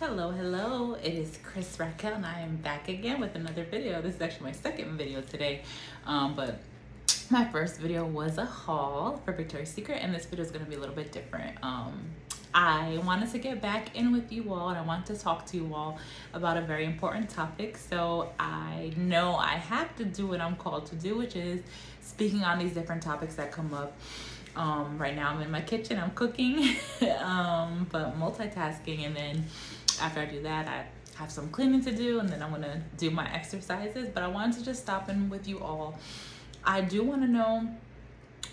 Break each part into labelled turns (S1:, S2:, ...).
S1: Hello, it is Krystalracquel and I am back again with another video. This is actually my second video today, but my first video was a haul for Victoria's Secret, and this video is going to be a little bit different. I wanted to get back in with you all, and I want to talk to you all about a very important topic. So I know I have to do what I'm called to do, which is speaking on these different topics that come up. Right now I'm in my kitchen, I'm cooking, but multitasking, and then after I do that, I have some cleaning to do, and then I'm gonna do my exercises. But I wanted to just stop in with you all. I do want to know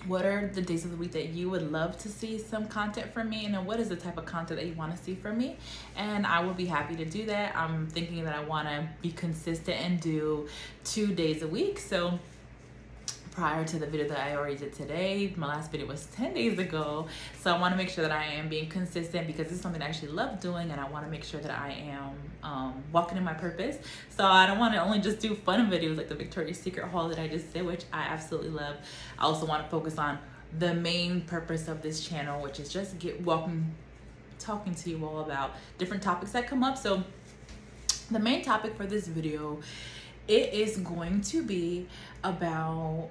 S1: what are the days of the week that you would love to see some content from me, and then what is the type of content that you want to see from me, and I will be happy to do that. I'm thinking that I want to be consistent and do 2 days a week. So prior to the video that I already did today, my last video was 10 days ago. So I want to make sure that I am being consistent, because it's something I actually love doing, and I want to make sure that I am walking in my purpose. So I don't want to only just do fun videos like the Victoria's Secret haul that I just did, which I absolutely love. I also want to focus on the main purpose of this channel, which is just talking to you all about different topics that come up. So the main topic for this video, it is going to be about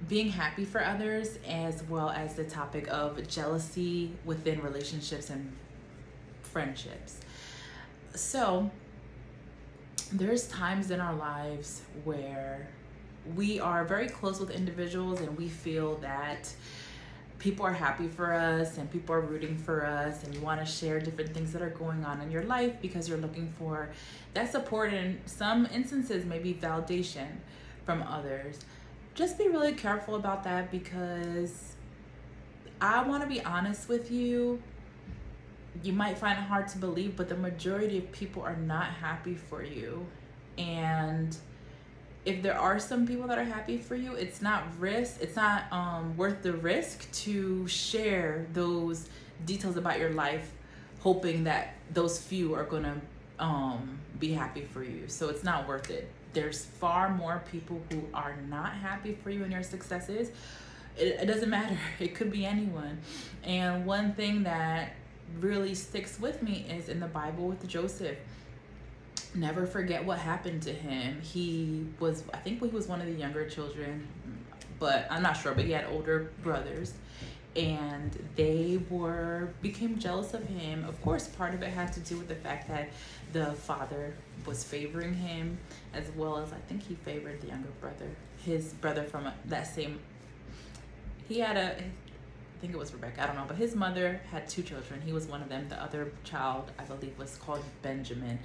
S1: being happy for others, as well as the topic of jealousy within relationships and friendships. So there's times in our lives where we are very close with individuals, and we feel that people are happy for us and people are rooting for us, and you want to share different things that are going on in your life because you're looking for that support, and in some instances maybe validation from others. Just be really careful about that, because I want to be honest with you. You might find it hard to believe, but the majority of people are not happy for you. And if there are some people that are happy for you, it's not worth the risk to share those details about your life, hoping that those few are gonna be happy for you. So it's not worth it. There's far more people who are not happy for you and your successes. It doesn't matter. It could be anyone. And one thing that really sticks with me is in the Bible with Joseph. Never forget what happened to him. I think he was one of the younger children, but I'm not sure, but he had older brothers, and they became jealous of him. Of course, part of it had to do with the fact that the father was favoring him, as well as I think he favored the younger brother, his brother from that same, I think it was Rebecca, I don't know, but his mother had 2 children. He was one of them. The other child, I believe, was called Benjamin,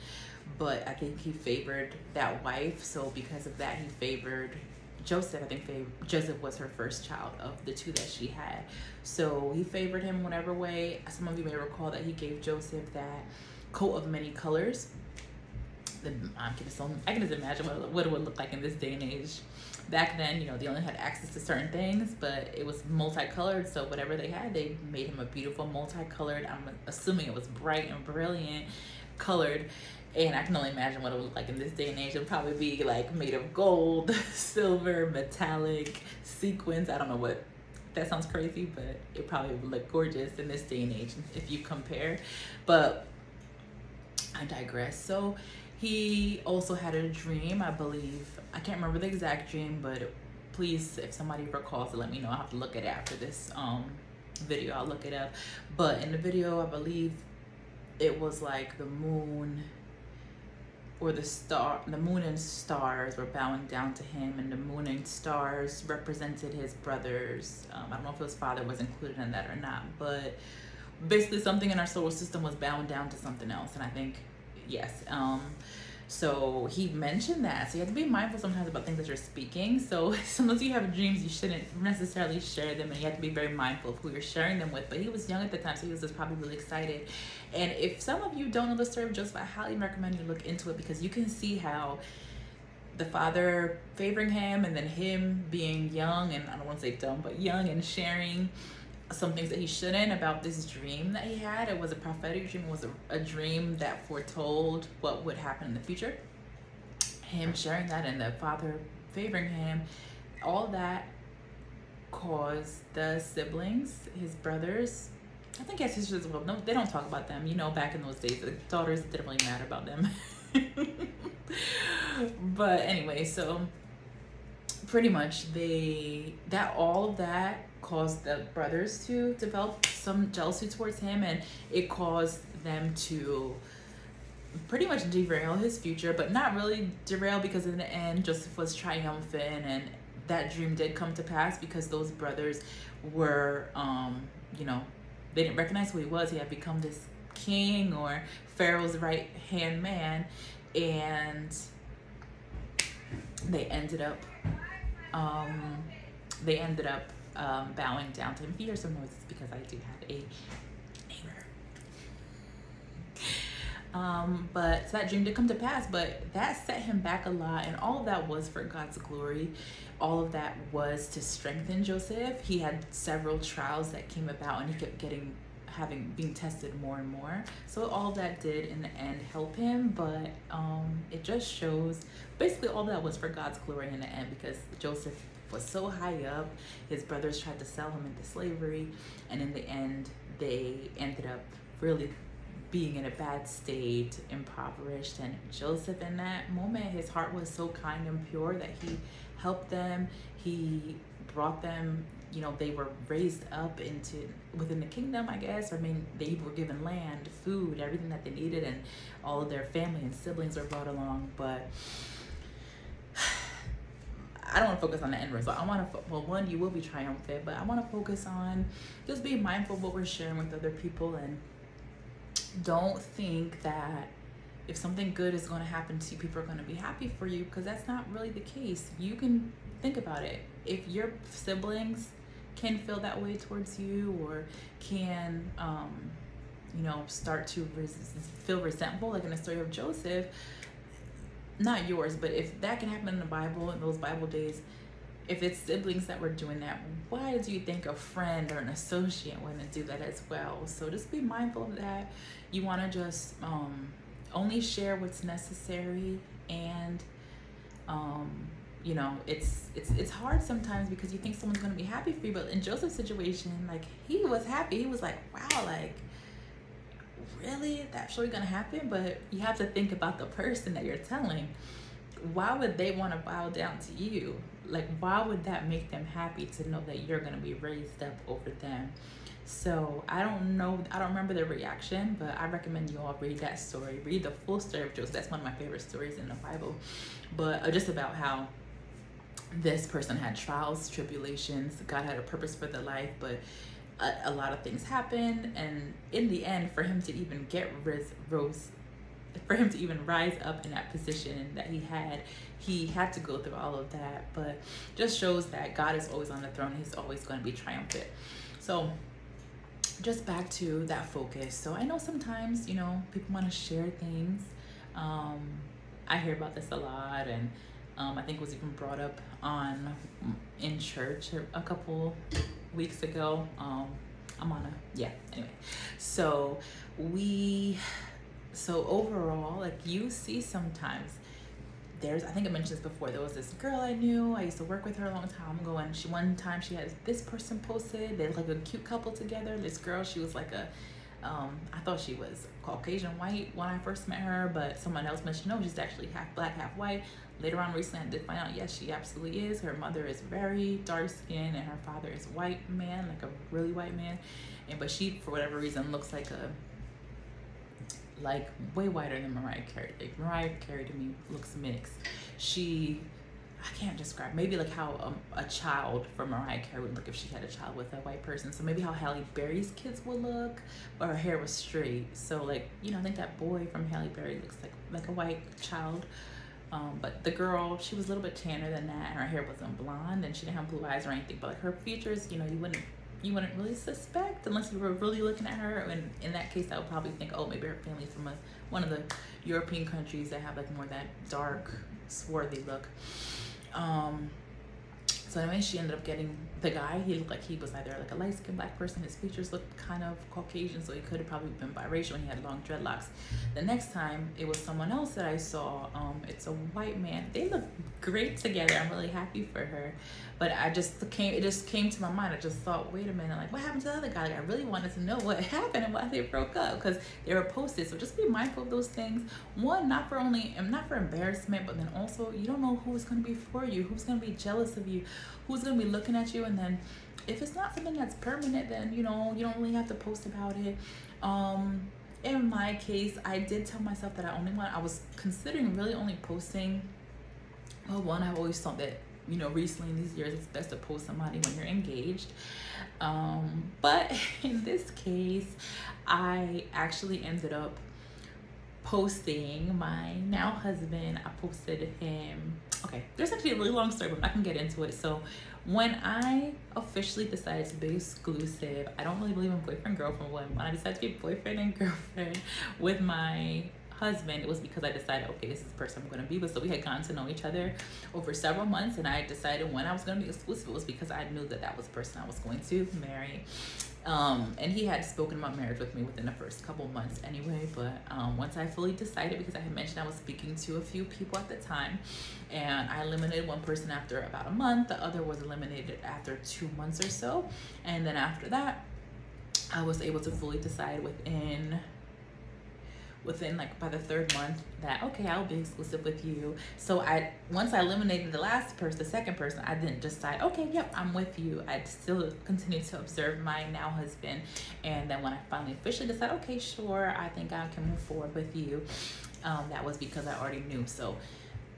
S1: but I think he favored that wife. So because of that, he favored Joseph. I think Joseph was her first child of the 2 that she had. So he favored him whatever way. Some of you may recall that he gave Joseph that coat of many colors. I can just imagine what it would look like in this day and age. Back then, they only had access to certain things, but it was multicolored. So whatever they had, they made him a beautiful multicolored, I'm assuming it was bright and brilliant colored. And I can only imagine what it would look like in this day and age. It would probably be like made of gold, silver, metallic, sequins. I don't know what, that sounds crazy, but it probably would look gorgeous in this day and age if you compare. But I digress. So he also had a dream, I believe. I can't remember the exact dream, but please, if somebody recalls it, let me know. I'll have to look at it after this video. I'll look it up. But in the video, I believe it was like the moon or the moon and stars were bowing down to him, and the moon and stars represented his brothers. I don't know if his father was included in that or not, but basically something in our solar system was bowing down to something else, and I think yes. So he mentioned that. So you have to be mindful sometimes about things that you're speaking. So sometimes you have dreams, you shouldn't necessarily share them, and you have to be very mindful of who you're sharing them with. But he was young at the time, so he was just probably really excited. And if some of you don't know the story of Joseph, I highly recommend you look into it, because you can see how the father favoring him, and then him being young, and I don't want to say dumb, but young, and sharing some things that he shouldn't about this dream that he had. It was a prophetic dream. It was a dream that foretold what would happen in the future. Him sharing that and the father favoring him, all that caused the siblings, his brothers, I think he has sisters as well. No, they don't talk about them. You know, back in those days, the daughters didn't really matter about them. But anyway, so pretty much all of that caused the brothers to develop some jealousy towards him, and it caused them to pretty much derail his future, but not really derail, because in the end Joseph was triumphant, and that dream did come to pass because those brothers were you know, they didn't recognize who he was. He had become this king, or Pharaoh's right hand man, and they ended up bowing down to him. If you hear some noises, because I do have a neighbor. But so that dream did come to pass, but that set him back a lot, and all of that was for God's glory. All of that was to strengthen Joseph. He had several trials that came about, and he kept being tested more and more. So all that did in the end help him, but it just shows basically all that was for God's glory in the end, because Joseph was so high up. His brothers tried to sell him into slavery, and in the end they ended up really being in a bad state, impoverished. And Joseph, in that moment, his heart was so kind and pure that he helped them. He brought them, you know, they were raised up within the kingdom, I guess. I mean, they were given land, food, everything that they needed, and all of their family and siblings were brought along. But I don't want to focus on the end result. I want to, well, one, you will be triumphant, but I want to focus on just being mindful of what we're sharing with other people, and don't think that if something good is going to happen to you, people are going to be happy for you, because that's not really the case. You can think about it. If your siblings can feel that way towards you, or can, you know, start to feel resentful, like in the story of Joseph, not yours, but if that can happen in the Bible, in those Bible days, if it's siblings that were doing that, why do you think a friend or an associate wouldn't do that as well? So just be mindful of that. You want to just only share what's necessary, and you know, it's hard sometimes because you think someone's going to be happy for you, but in Joseph's situation, like, he was happy. He was like, wow, like, really, that's really going to happen? But you have to think about the person that you're telling. Why would they want to bow down to you? Like, why would that make them happy to know that you're going to be raised up over them? So I don't know, I don't remember their reaction, but I recommend you all read that story. Read the full story of Joseph. That's one of my favorite stories in the Bible. But just about how this person had trials, tribulations. God had a purpose for their life, but a lot of things happened, and in the end, for him to even rise up in that position that he had to go through all of that. But just shows that God is always on the throne. He's always going to be triumphant. So just back to that focus. So I know sometimes, you know, people want to share things. I hear about this a lot, and I think it was even brought up in church a couple weeks ago. Anyway, so overall, like, you see sometimes I think I mentioned this before, there was this girl I knew, I used to work with her a long time ago, and one time she had this person posted, they were like a cute couple together. This girl, she was like I thought she was Caucasian white when I first met her, but someone else mentioned, no, she's actually half black, half white. Later on recently, I did find out, yes, she absolutely is. Her mother is very dark skinned, and her father is white man, like a really white man. But she, for whatever reason, looks like way whiter than Mariah Carey. Like, Mariah Carey to me looks mixed. I can't describe, maybe like how a child from Mariah Carey would look if she had a child with a white person. So maybe how Halle Berry's kids would look, but her hair was straight. So, like, you know, I think that boy from Halle Berry looks like a white child. But the girl, she was a little bit tanner than that, and her hair wasn't blonde, and she didn't have blue eyes or anything. But like, her features, you know, you wouldn't really suspect unless you were really looking at her. And in that case, I would probably think, oh, maybe her family's from one of the European countries that have like more that dark, swarthy look. So anyway, she ended up getting the guy, he looked like he was either like a light-skinned black person. His features looked kind of Caucasian, so he could have probably been biracial, and he had long dreadlocks. The next time, it was someone else that I saw. It's a white man. They look great together. I'm really happy for her. But it just came to my mind. I just thought, wait a minute, like, what happened to the other guy? Like, I really wanted to know what happened and why they broke up, because they were posted. So just be mindful of those things. One, not for embarrassment, but then also, you don't know who's going to be for you, who's going to be jealous of you, who's going to be looking at you. And then if it's not something that's permanent, then, you know, you don't really have to post about it. In my case, I did tell myself that I was considering really only posting, well, one, I've always thought that, you know, recently in these years, it's best to post somebody when you're engaged. But in this case, I actually ended up posting my now husband. I posted him. Okay, there's actually a really long story, but I can get into it. So when I officially decided to be exclusive, I don't really believe in boyfriend girlfriend. When I decided to be boyfriend and girlfriend with my husband, it was because I decided, okay, this is the person I'm going to be with. So we had gotten to know each other over several months, and I decided when I was going to be exclusive, it was because I knew that that was the person I was going to marry. And he had spoken about marriage with me within the first couple of months anyway. But once I fully decided, because I had mentioned I was speaking to a few people at the time, and I eliminated one person after about a month, the other was eliminated after 2 months or so. And then after that, I was able to fully decide within like by the 3rd month that, okay, I'll be exclusive with you. So once I eliminated the second person, I didn't decide, okay, yep, I'm with you. I still continued to observe my now husband. And then when I finally officially decided, okay, sure, I think I can move forward with you, that was because I already knew. So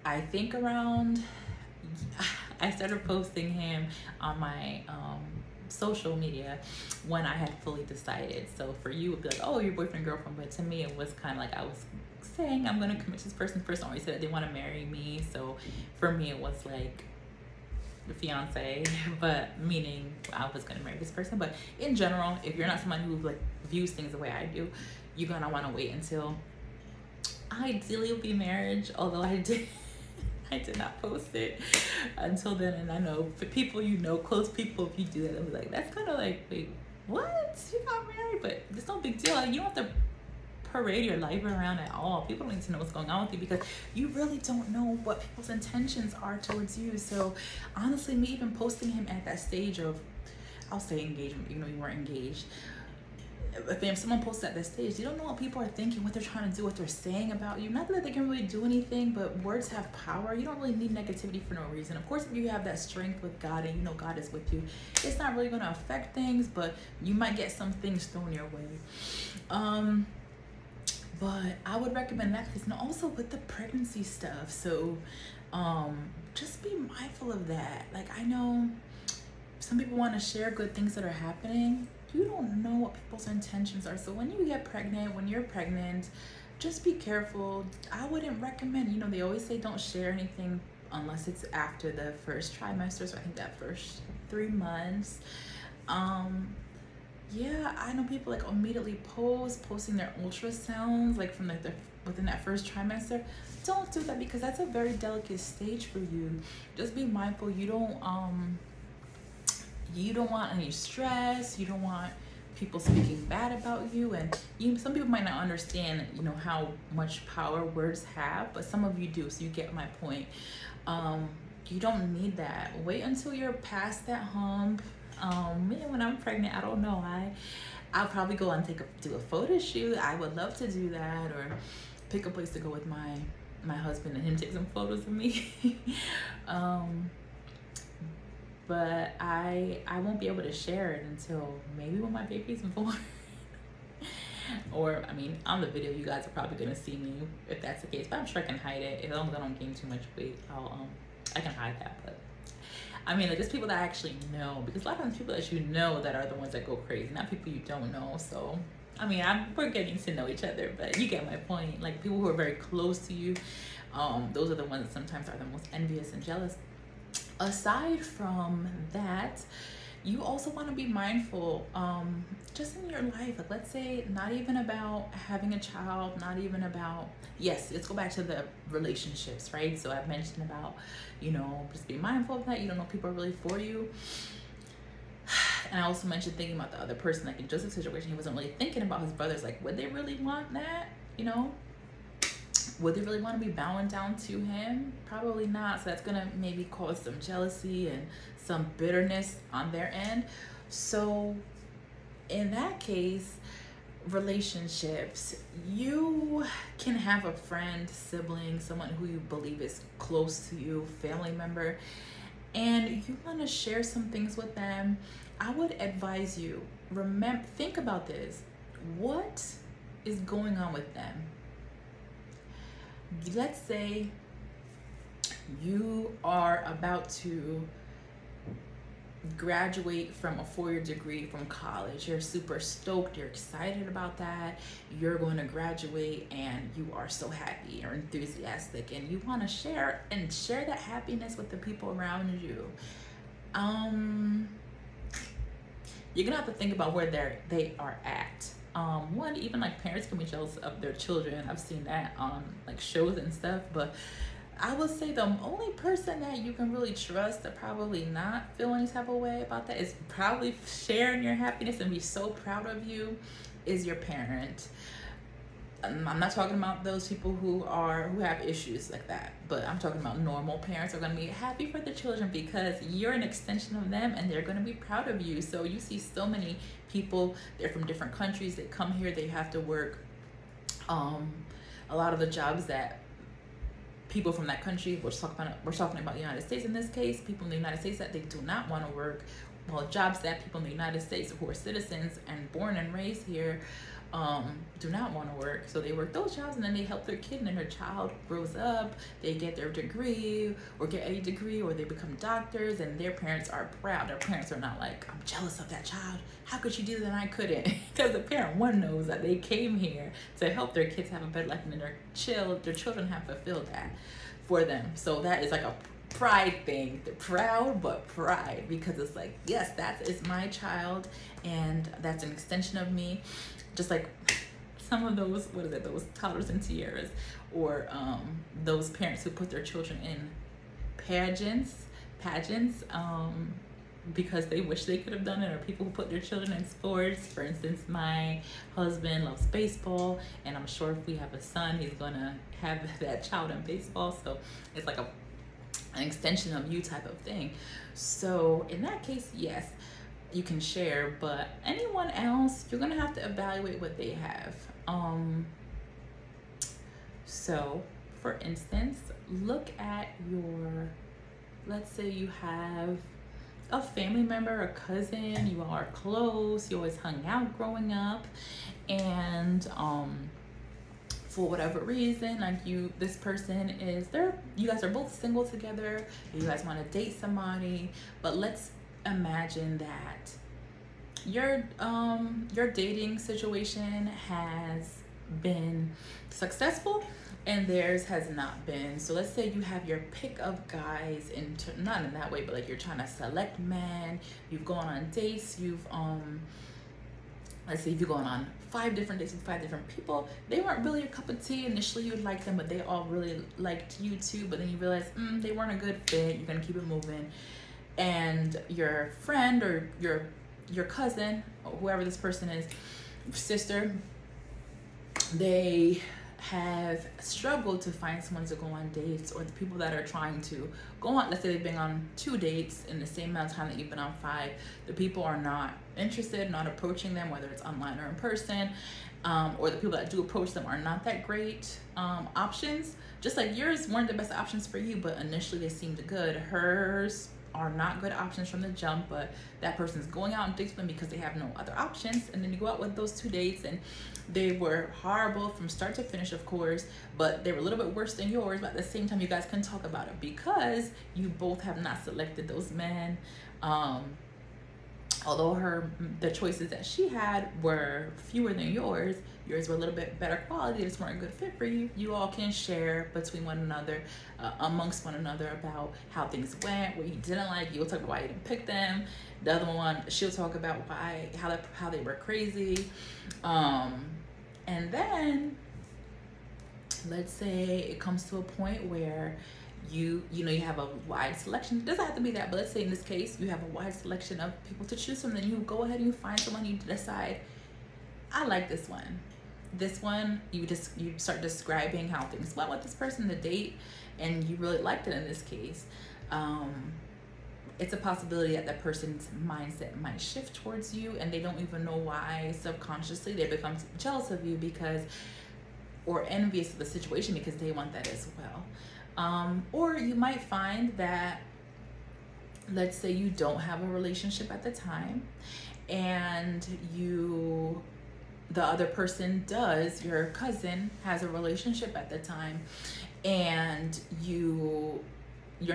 S1: I think I started posting him on my social media when I had fully decided. So for you, it would be like, oh, your boyfriend, girlfriend. But to me, it was kind of like I was saying, I'm going to commit to this person. First already said that they want to marry me. So for me, it was like the fiance, but meaning I was going to marry this person. But in general, if you're not someone who like views things the way I do, you're going to want to wait until ideally it'll be marriage. Although I did not post it until then. And I know for people, you know, close people, if you do that, they'll be like, that's kind of like, wait, what? You got married? But it's no big deal. Like, you don't have to parade your life around at all. People don't need to know what's going on with you, because you really don't know what people's intentions are towards you. So honestly, me even posting him at that stage of, I'll say engagement, even though you weren't engaged, if someone posts at this stage, you don't know what people are thinking, what they're trying to do, what they're saying about you. Not that they can really do anything, but words have power. You don't really need negativity for no reason. Of course, if you have that strength with God and you know God is with you, it's not really going to affect things, but you might get some things thrown your way. But I would recommend that, because also with the pregnancy stuff. So just be mindful of that. Like, I know some people want to share good things that are happening. You don't know what people's intentions are. So when you're pregnant, just be careful. I wouldn't recommend, you know, they always say don't share anything unless it's after the first trimester. So I think that first 3 months. Yeah, I know people like immediately posting their ultrasounds like from within that first trimester. Don't do that, because that's a very delicate stage for you. Just be mindful. You don't want any stress. You don't want people speaking bad about you. And some people might not understand, you know, how much power words have, but some of you do. So you get my point. You don't need that. Wait until you're past that hump. Man, when I'm pregnant, I don't know. I'll probably go and do a photo shoot. I would love to do that, or pick a place to go with my husband and him take some photos of me. But I won't be able to share it until maybe when my baby's born. Or, I mean, on the video, you guys are probably gonna see me if that's the case. But I'm sure I can hide it. As long as I don't gain too much weight, I can hide that. But I mean, like, just people that I actually know, because a lot of times people that you know that are the ones that go crazy, not people you don't know. So I mean, we're getting to know each other, but you get my point. Like, people who are very close to you, those are the ones that sometimes are the most envious and jealous. Aside from that, you also want to be mindful just in your life. Like, let's say not even about having a child, not even about, yes, let's go back to the relationships, right? So I've mentioned about, you know, just be mindful of that. You don't know if people are really for you. And I also mentioned thinking about the other person, like in Joseph's situation, he wasn't really thinking about his brothers. Like, would they really want that? You know, would they really want to be bowing down to him? Probably not. So that's gonna maybe cause some jealousy and some bitterness on their end. So in that case, relationships, you can have a friend, sibling, someone who you believe is close to you, family member, and you want to share some things with them. I would advise you, think about this. What is going on with them? Let's say you are about to graduate from a 4-year degree from college. You're super stoked, you're excited about that. You're going to graduate and you are so happy or enthusiastic, and you want to share that happiness with the people around you. You're gonna have to think about where they are at. One, even like parents can be jealous of their children. I've seen that on like shows and stuff, but I would say the only person that you can really trust to probably not feel any type of way about that is probably sharing your happiness and be so proud of you is your parent. I'm not talking about those people who have issues like that, but I'm talking about normal parents are going to be happy for their children because you're an extension of them and they're going to be proud of you. So you see so many people, they're from different countries, they come here, they have to work a lot of the jobs that people from that country, we're talking about the United States in this case, people in the United States that they do not want to work, well, jobs that people in the United States who are citizens and born and raised here do not want to work. So they work those jobs and then they help their kid, and then their child grows up, they get their degree or get a degree, or they become doctors, and their parents are proud. Their parents are not like, I'm jealous of that child, how could she do that and I couldn't? Because the parent one knows that they came here to help their kids have a better life, and then their children have fulfilled that for them. So that is like a pride thing. They're proud, but pride, because it's like, yes, that is my child and that's an extension of me. Just like some of those, those toddlers and tiaras, or those parents who put their children in pageants, because they wish they could have done it, or people who put their children in sports. For instance, my husband loves baseball, and I'm sure if we have a son, he's gonna have that child in baseball. So it's like an extension of you type of thing. So in that case, yes, you can share, but anyone else, you're gonna have to evaluate what they have. So for instance, look at let's say you have a family member, a cousin, you all are close, you always hung out growing up, and for whatever reason, like this person you guys are both single together, you guys want to date somebody, but let's imagine that your dating situation has been successful and theirs has not been. So let's say you have your pick of guys, not in that way, but like you're trying to select men, you've gone on dates, let's say you've gone on 5 different dates with 5 different people. They weren't really your cup of tea. Initially you liked them, but they all really liked you too, but then you realize they weren't a good fit. You're gonna keep it moving, and your friend or your cousin, or whoever this person is, sister, they have struggled to find someone to go on dates, or the people that are trying to go on, let's say they've been on 2 dates in the same amount of time that you've been on 5, the people are not interested, not approaching them, whether it's online or in person, or the people that do approach them are not that great options. Just like yours weren't the best options for you, but initially they seemed good. Hers are not good options from the jump, but that person's going out and dates with them because they have no other options, and then you go out with those 2 dates and they were horrible from start to finish, of course, but they were a little bit worse than yours, but at the same time you guys can talk about it because you both have not selected those men. Although the choices that she had were fewer than yours were a little bit better quality, they just weren't a good fit for you. You all can share between one another, amongst one another, about how things went, what you didn't like. You'll talk about why you didn't pick them. The other one, she'll talk about how they were crazy. And then let's say it comes to a point where you know, you have a wide selection. It doesn't have to be that, but let's say in this case you have a wide selection of people to choose from. Then you go ahead and you find someone, you decide, I like this one. This one, you start describing how things went with this person, the date, and you really liked it in this case. It's a possibility that that person's mindset might shift towards you, and they don't even know why. Subconsciously they become jealous of you because, or envious of the situation because they want that as well. Or you might find that, let's say you don't have a relationship at the time, and the other person does, your cousin has a relationship at the time, and you're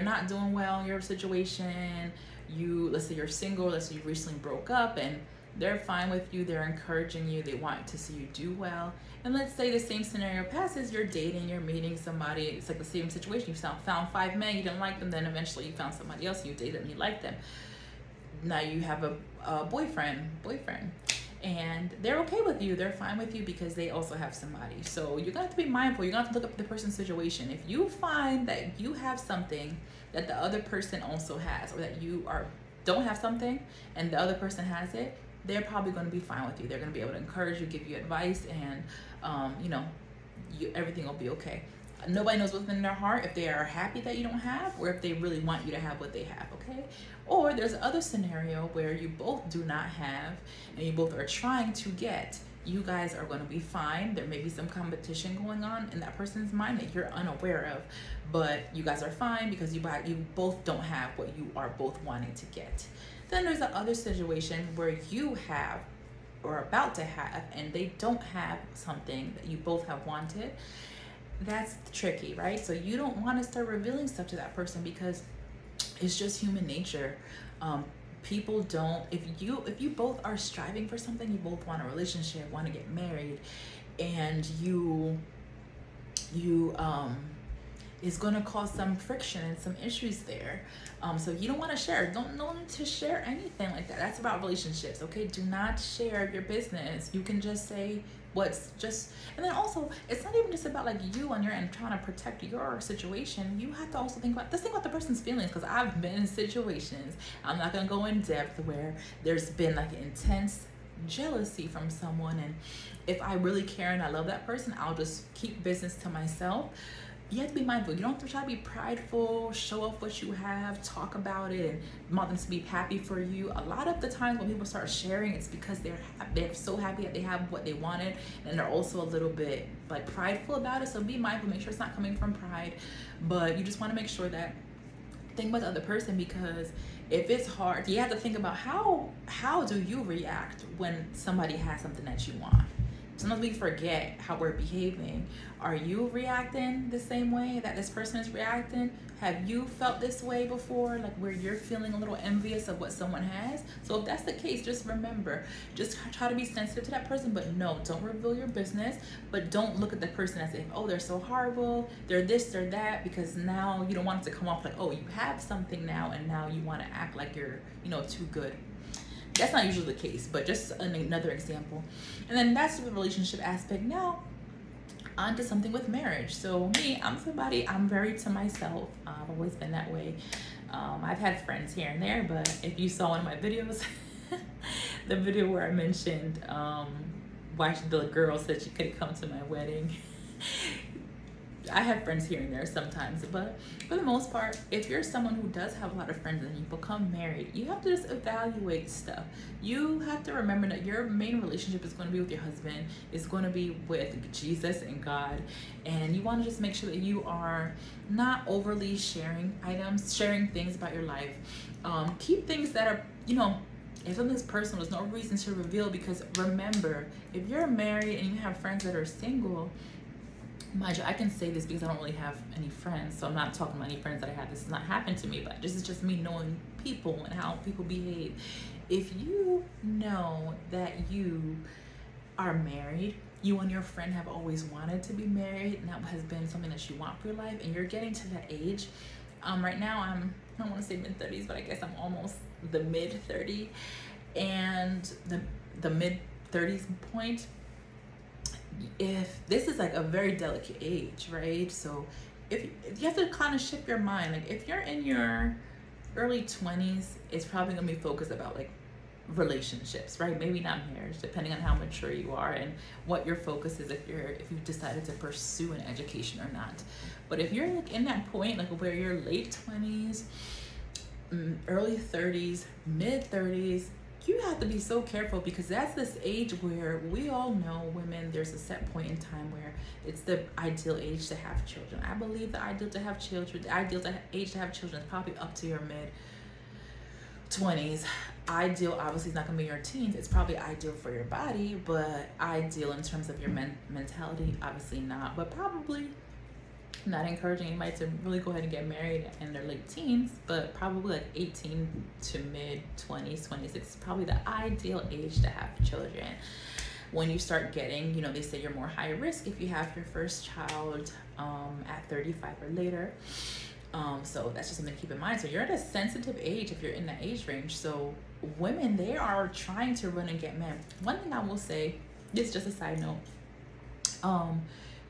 S1: not doing well in your situation. Let's say you're single, let's say you recently broke up, and they're fine with you, they're encouraging you, they want to see you do well. And let's say the same scenario passes, you're dating, you're meeting somebody, it's like the same situation. You found 5 men, you didn't like them, then eventually you found somebody else, you dated and you like them. Now you have a boyfriend, and they're okay with you, they're fine with you because they also have somebody. So you're gonna have to be mindful, you're gonna have to look up the person's situation. If you find that you have something that the other person also has, or that you don't have something and the other person has it, they're probably going to be fine with you. They're going to be able to encourage you, give you advice, and everything will be okay. Nobody knows what's in their heart, if they are happy that you don't have, or if they really want you to have what they have, okay? Or there's another scenario where you both do not have, and you both are trying to get. You guys are going to be fine. There may be some competition going on in that person's mind that you're unaware of, but you guys are fine because you both don't have what you are both wanting to get. Then there's the other situation where you have or are about to have, and they don't have something that you both have wanted. That's tricky, right? So you don't want to start revealing stuff to that person because it's just human nature. People don't, if you both are striving for something, you both want a relationship, want to get married, and is going to cause some friction and some issues there. So you don't want to share. Don't need to share anything like that. That's about relationships, okay? Do not share your business. You can just say and then also, it's not even just about like you on your end trying to protect your situation. You have to also think about the person's feelings, because I've been in situations, I'm not going to go in depth, where there's been like intense jealousy from someone, and if I really care and I love that person, I'll just keep business to myself. You have to be mindful. You don't have to try to be prideful, show off what you have, talk about it, and want them to be happy for you. A lot of the times when people start sharing, it's because they're so happy that they have what they wanted, and they're also a little bit like prideful about it. So be mindful, make sure it's not coming from pride, but you just want to make sure that, think about the other person, because if it's hard, you have to think about how do you react when somebody has something that you want. Sometimes we forget how we're behaving. Are you reacting the same way that this person is reacting? Have you felt this way before, like where you're feeling a little envious of what someone has? So if that's the case, just remember, just try to be sensitive to that person, but no, don't reveal your business, but don't look at the person as if, oh, they're so horrible, they're this, they're that, because now you don't want it to come off like, oh, you have something now, and now you want to act like you're, too good. That's not usually the case, but just another example. And then that's the relationship aspect. Now, on to something with marriage. So me, I'm very to myself. I've always been that way. I've had friends here and there, but if you saw one of my videos, the video where I mentioned why the girl said she couldn't come to my wedding. I have friends here and there sometimes, but for the most part, if you're someone who does have a lot of friends and you become married, you have to just evaluate stuff. You have to remember that your main relationship is going to be with your husband, it's going to be with Jesus and God, and you want to just make sure that you are not overly sharing things about your life. Keep things that are, if something's personal, there's no reason to reveal, because remember, if you're married and you have friends that are single, mind you, I can say this because I don't really have any friends, so I'm not talking about any friends that I have. This has not happened to me, but this is just me knowing people and how people behave. If you know that you are married, you and your friend have always wanted to be married, and that has been something that you want for your life, and you're getting to that age. Right now, I don't want to say mid-30s, but I guess I'm almost the mid-30, and the mid-30s point. If this is like a very delicate age, right? So if you have to kind of shift your mind. Like if you're in your early 20s, it's probably gonna be focused about like relationships, right? Maybe not marriage, depending on how mature you are and what your focus is, if you've decided to pursue an education or not. But if you're like in that point, like where you're late 20s, early 30s, mid 30s, you have to be so careful, because that's this age where we all know women, there's a set point in time where it's the ideal age to have children. I believe the ideal age to have children is probably up to your mid 20s. Ideal obviously is not going to be your teens. It's probably ideal for your body, but ideal in terms of your mentality, obviously not. But probably not encouraging anybody to really go ahead and get married in their late teens, but probably like 18 to mid 20s, 26 is probably the ideal age to have children. When you start getting, they say you're more high risk if you have your first child at 35 or later. So that's just something to keep in mind. So you're at a sensitive age if you're in that age range. So women, they are trying to run and get men. One thing I will say, this is just a side note,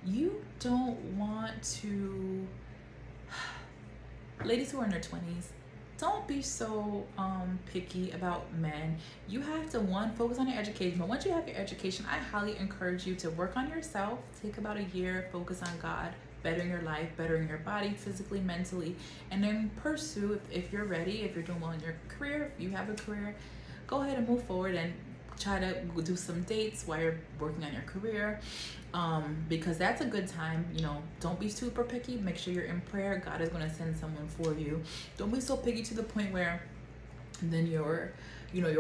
S1: you don't want to, ladies who are in their 20s, don't be so picky about men. You have to, one, focus on your education. But once you have your education, I highly encourage you to work on yourself. Take about a year, focus on God, bettering your life, bettering your body, physically, mentally, and then pursue, if you're ready, if you're doing well in your career, if you have a career, go ahead and move forward and try to do some dates while you're working on your career, because that's a good time. Don't be super picky. Make sure you're in prayer. God is going to send someone for you. Don't be so picky to the point where then you're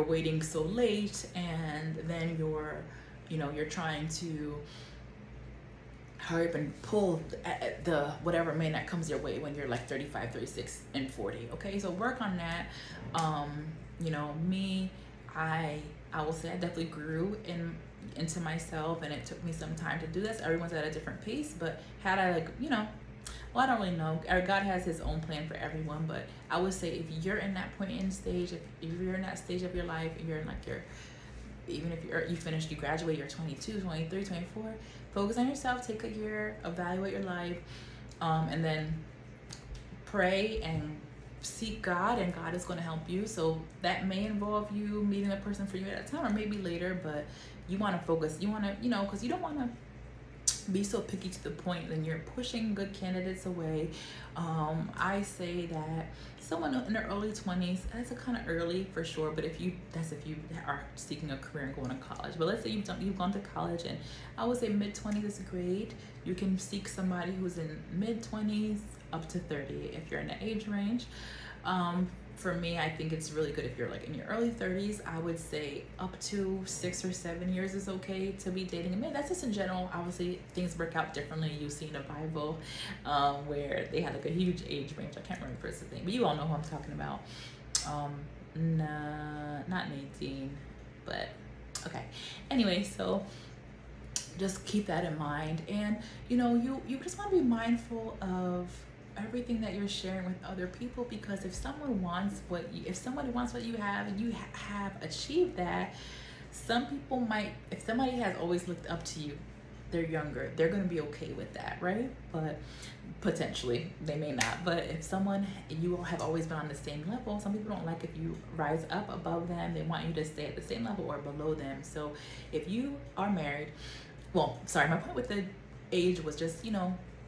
S1: waiting so late, and then you're trying to hurry up and pull the whatever man that comes your way when you're like 35, 36, and 40. Okay, so work on that. Me, I will say I definitely grew into myself, and it took me some time to do this. Everyone's at a different pace, but had I I don't really know. God has his own plan for everyone, but I would say if you're in that point in stage, if you're in that stage of your life, and you're in like even if you graduate, you're 22, 23, 24, focus on yourself, take a year, evaluate your life, and then pray and seek God, and God is going to help you. So that may involve you meeting a person for you at a time, or maybe later, but you want to focus. You want to, because you don't want to be so picky to the point then you're pushing good candidates away. I say that someone in their early 20s, that's a kind of early for sure, but if you are seeking a career and going to college. But let's say you've gone to college, and I would say mid 20s is great. You can seek somebody who's in mid 20s up to 30 if you're in the age range. For me, I think it's really good if you're like in your early 30s. I would say up to 6 or 7 years is okay to be dating a man. That's just in general. Obviously, things work out differently. You see in the Bible where they had like a huge age range. I can't remember the person's name, but you all know who I'm talking about. Not Nadine, but okay. Anyway, so just keep that in mind, and you just want to be mindful of everything that you're sharing with other people, because if somebody wants what you have, and you have achieved that, some people might, if somebody has always looked up to you, they're younger, they're going to be okay with that, right? But potentially they may not. But if you have always been on the same level, some people don't like if you rise up above them. They want you to stay at the same level or below them. So if you are married, my point with the age was just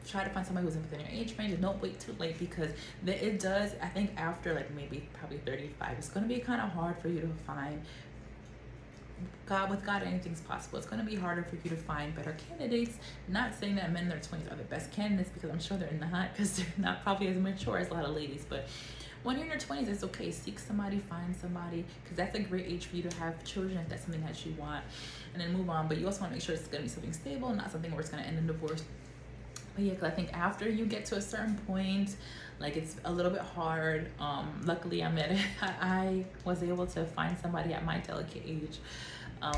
S1: try to find somebody who's within your age range, and don't wait too late, because it does, I think after like maybe probably 35, it's going to be kind of hard for you to find God. With God, anything's possible. It's going to be harder for you to find better candidates. Not saying that men in their 20s are the best candidates, because I'm sure they're not, because they're not probably as mature as a lot of ladies. But when you're in your 20s, it's okay. Seek somebody, find somebody, because that's a great age for you to have children if that's something that you want, and then move on. But you also want to make sure it's going to be something stable, not something where it's going to end in divorce. But yeah, because I think after you get to a certain point, like it's a little bit hard. Luckily, I was able to find somebody at my delicate age.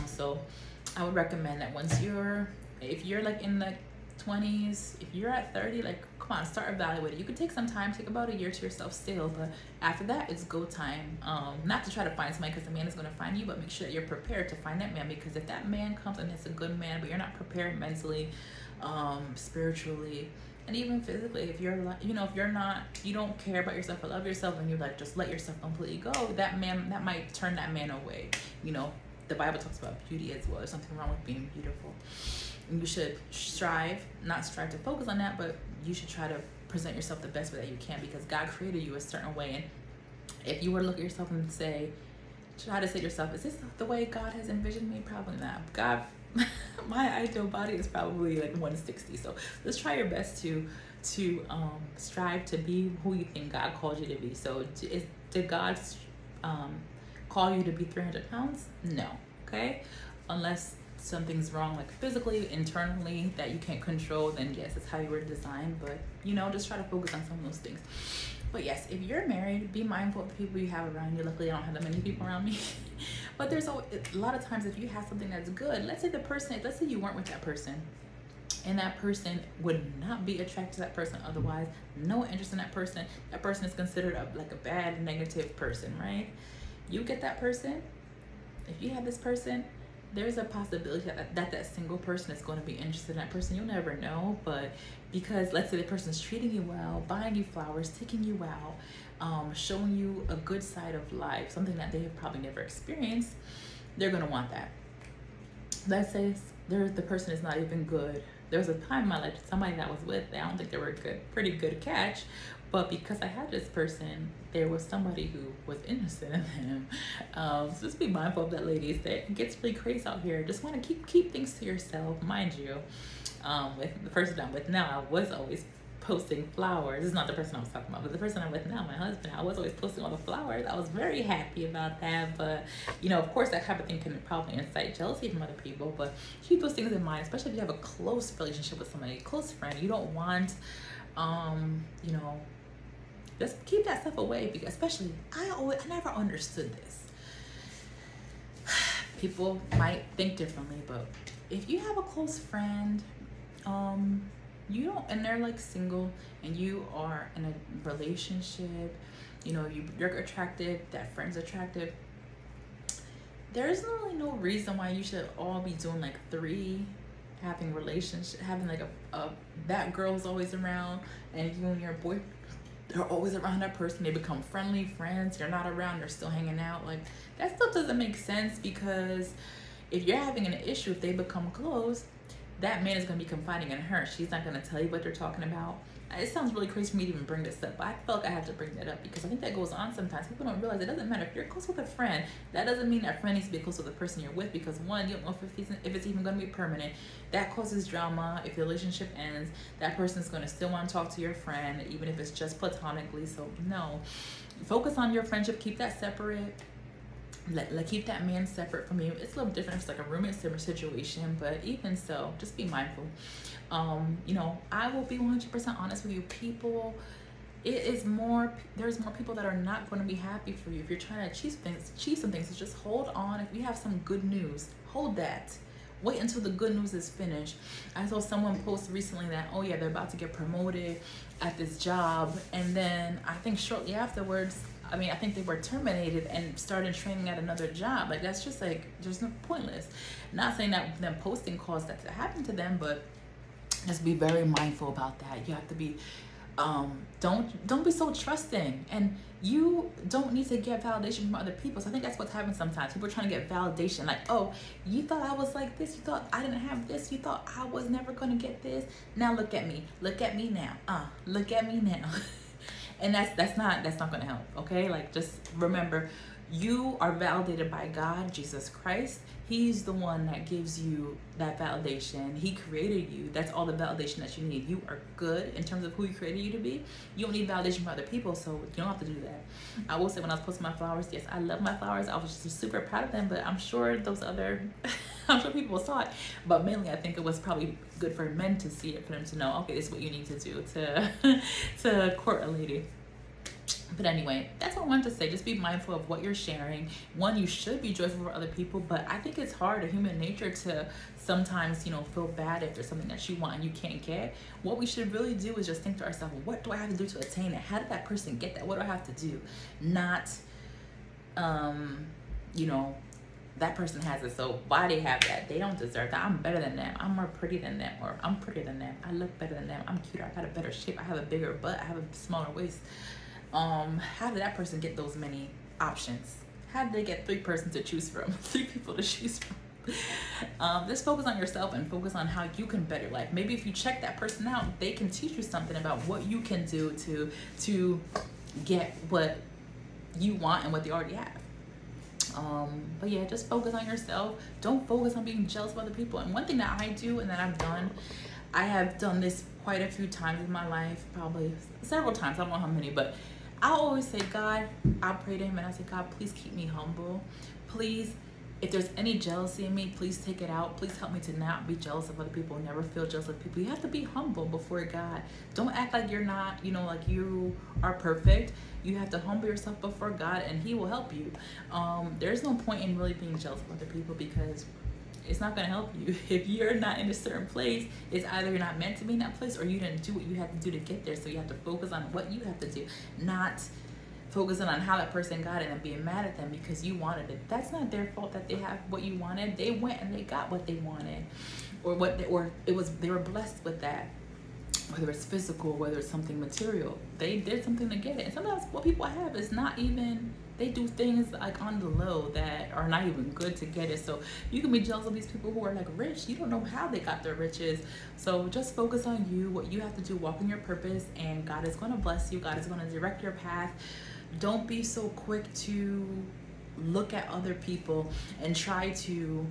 S1: So I would recommend that if you're like in the 20s, if you're at 30, like come on, start evaluating. You could take some time, take about a year to yourself still, but after that, it's go time. Not to try to find somebody because the man is going to find you, but make sure that you're prepared to find that man, because if that man comes and it's a good man, but you're not prepared mentally, spiritually, and even physically. If you're like, you know, if you're not, you don't care about yourself or love yourself, and you like just let yourself completely go, that man, that might turn that man away. You know, the Bible talks about beauty as well. There's something wrong with being beautiful. And you should not strive to focus on that, but you should try to present yourself the best way that you can, because God created you a certain way. And if you were to look at yourself and try to say to yourself, is this the way God has envisioned me? Probably not. God, my ideal body is probably like 160. So let's try your best to strive to be who you think God called you to be. So did God call you to be 300 pounds? No. Okay. Unless something's wrong, like physically, internally, that you can't control, then yes, it's how you were designed. But you know, just try to focus on some of those things. But yes, if you're married, be mindful of the people you have around you. Luckily, I don't have that many people around me. But there's a lot of times, if you have something that's good, let's say you weren't with that person, and that person would not be attracted to that person otherwise, no interest in that person is considered like a bad, negative person, right? You get that person, if you have this person, there's a possibility that single person is going to be interested in that person. You'll never know, but because let's say the person's treating you well, buying you flowers, taking you out, showing you a good side of life, something that they have probably never experienced, they're going to want that. Let's say the person is not even good. There was a time in my life, somebody that I was with, I don't think they were a pretty good catch, but because I had this person, there was somebody who was interested in him. So just be mindful of that, ladies. It gets really crazy out here. Just want to keep things to yourself, mind you. With the person I'm with now, I was always posting flowers. This is not the person I was talking about, but the person I'm with now, my husband, I was always posting all the flowers. I was very happy about that. But you know, of course, that type of thing can probably incite jealousy from other people. But keep those things in mind, especially if you have a close relationship with somebody, a close friend. You don't want, you know, just keep that stuff away, because especially I never understood this. People might think differently, but if you have a close friend, you don't, and they're like single, and you are in a relationship, you know, you're attractive, that friend's attractive, there's really no reason why you should all be doing like having relationship, having like that girl's always around, and you and your boy, they're always around that person. They become friendly friends. You're not around, they're still hanging out. Like, that stuff doesn't make sense, because if you're having an issue, if they become close, that man is going to be confiding in her. She's not going to tell you what they're talking about. It sounds really crazy for me to even bring this up, but I felt like I have to bring that up, because I think that goes on sometimes. People don't realize it doesn't matter if you're close with a friend. That doesn't mean that friend needs to be close with the person you're with, because one, you don't know if it's even going to be permanent. That causes drama. If the relationship ends, that person's going to still want to talk to your friend, even if it's just platonically. So no, focus on your friendship. Keep that separate. Keep that man separate from you. It's a little different if it's like a roommate situation, but even so, just be mindful. You know, I will be 100% honest with you. People, there's more people that are not going to be happy for you if you're trying to achieve some things. So just hold on. If you have some good news, hold that. Wait until the good news is finished. I saw someone post recently that, oh yeah, they're about to get promoted at this job, and then I think shortly afterwards, I think they were terminated and started training at another job. Like, that's just like, there's no pointless. Not saying that them posting caused that to happen to them, but just be very mindful about that. You have to be, don't be so trusting, and you don't need to get validation from other people. So I think that's what's happening sometimes. People are trying to get validation, like, oh, you thought I was like this, you thought I didn't have this, you thought I was never gonna get this. Now look at me now, look at me now. And that's not going to help. Okay, like, just remember, you are validated by God, Jesus Christ. He's the one that gives you that validation. He created you. That's all the validation that you need. You are good in terms of who he created you to be. You don't need validation from other people, so you don't have to do that. I will say, when I was posting my flowers, yes, I love my flowers. I was just super proud of them, but I'm sure I'm sure people saw it. But mainly, I think it was probably good for men to see it, for them to know, okay, this is what you need to do to court a lady. But anyway, that's what I wanted to say. Just be mindful of what you're sharing. One, you should be joyful for other people, but I think it's hard, a human nature, to sometimes, you know, feel bad if there's something that you want and you can't get. What we should really do is just think to ourselves, what do I have to do to attain it? How did that person get that? What do I have to do? Not, you know, that person has it, so why they have that? They don't deserve that. I'm better than them. I'm more pretty than them, or I'm prettier than them. I look better than them. I'm cuter. I got a better shape. I have a bigger butt. I have a smaller waist. How did that person get those many options? How did they get 3 persons to choose from? 3 people to choose from? Just focus on yourself and focus on how you can better life. Maybe if you check that person out, they can teach you something about what you can do to get what you want and what they already have. But yeah, just focus on yourself. Don't focus on being jealous of other people. And one thing that I do and that I have done this quite a few times in my life, probably several times, I don't know how many, but I always say, God, I pray to him and I say, God, please keep me humble. Please, if there's any jealousy in me, please take it out. Please help me to not be jealous of other people, never feel jealous of people. You have to be humble before God. Don't act like you're not, like you are perfect. You have to humble yourself before God and he will help you. There's no point in really being jealous of other people because it's not going to help you. If you're not in a certain place, it's either you're not meant to be in that place or you didn't do what you had to do to get there. So you have to focus on what you have to do, not focusing on how that person got it and being mad at them because you wanted it. That's not their fault that they have what you wanted. They went and they got what they wanted, they were blessed with that. Whether it's physical, whether it's something material, they did something to get it. And sometimes what people have is not even, they do things like on the low that are not even good to get it. So you can be jealous of these people who are like rich. You don't know how they got their riches. So just focus on you, what you have to do, walk in your purpose, and God is going to bless you. God is going to direct your path. Don't be so quick to look at other people and try to,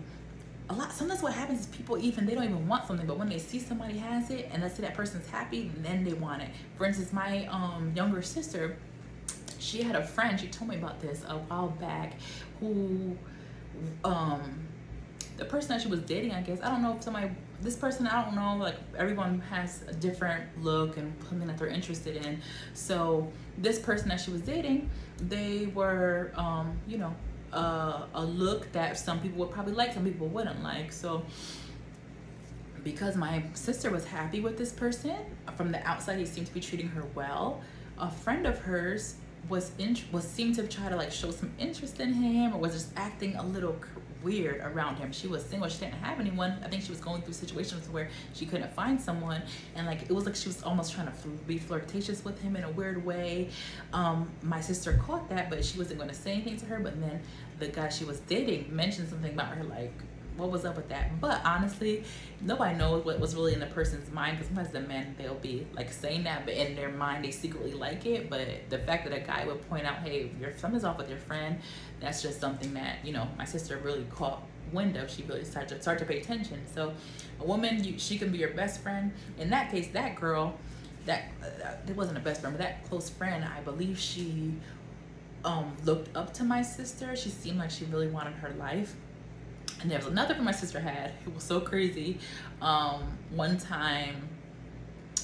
S1: sometimes what happens is people they don't even want something, but when they see somebody has it and let's say that person's happy, then they want it. For instance, my younger sister, she had a friend, she told me about this a while back, who the person that she was dating, I guess, I don't know if this person, I don't know, like everyone has a different look and something that they're interested in. So this person that she was dating, they were a look that some people would probably like, some people wouldn't like. So because my sister was happy with this person, from the outside he seemed to be treating her well. A friend of hers seemed to try to like show some interest in him, or was just acting a little weird around him. She was single, she didn't have anyone. I think she was going through situations where she couldn't find someone, and like it was like she was almost trying to be flirtatious with him in a weird way. My sister caught that, but she wasn't going to say anything to her. But then the guy she was dating mentioned something about her, like what was up with that. But honestly, nobody knows what was really in the person's mind, because sometimes the men, they'll be like saying that, but in their mind they secretly like it. But the fact that a guy would point out, hey, something's off with your friend, that's just something that my sister really caught wind of. She really started to pay attention. So a woman, she can be your best friend. In that case, that girl, it wasn't a best friend, but that close friend, I believe she looked up to my sister. She seemed like she really wanted her life. And there was another friend my sister had. It was so crazy. One time,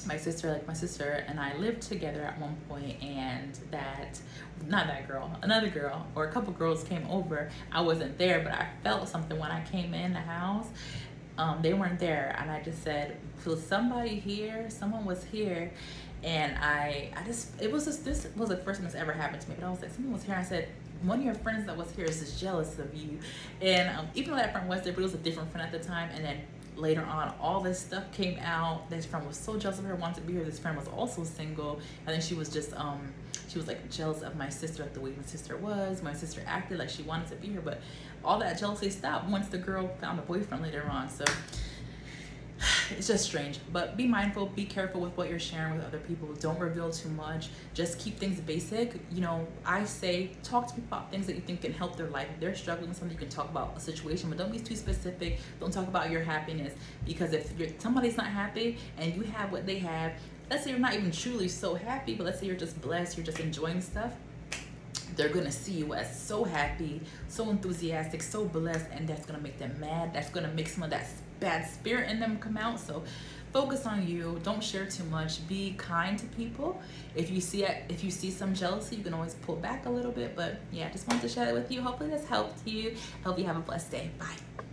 S1: my sister and I lived together at one point, and another girl, or a couple girls came over. I wasn't there, but I felt something when I came in the house. They weren't there, and I just said, "Was somebody here? Someone was here." And this was the first time this ever happened to me. But I was like, someone was here. I said, one of your friends that was here is just jealous of you. And even though that friend was there, but it was a different friend at the time. And then later on, all this stuff came out. This friend was so jealous of her, wanted to be here. This friend was also single. I think she was just she was like jealous of my sister, like the way my sister was. My sister acted like she wanted to be here, but all that jealousy stopped once the girl found a boyfriend later on. So it's just strange. But be mindful, be careful with what you're sharing with other people. Don't reveal too much. Just keep things basic. I say talk to people about things that you think can help their life. If they're struggling with something, you can talk about a situation, but don't be too specific. Don't talk about your happiness, because if somebody's not happy and you have what they have, let's say you're not even truly so happy, but let's say you're just blessed, you're just enjoying stuff, they're gonna see you as so happy, so enthusiastic, so blessed, and that's gonna make them mad. That's gonna make some of that bad spirit in them come out. So focus on you. Don't share too much. Be kind to people. If you see some jealousy, you can always pull back a little bit. But yeah, just wanted to share that with you. Hopefully this helped you. Hope you have a blessed day. Bye.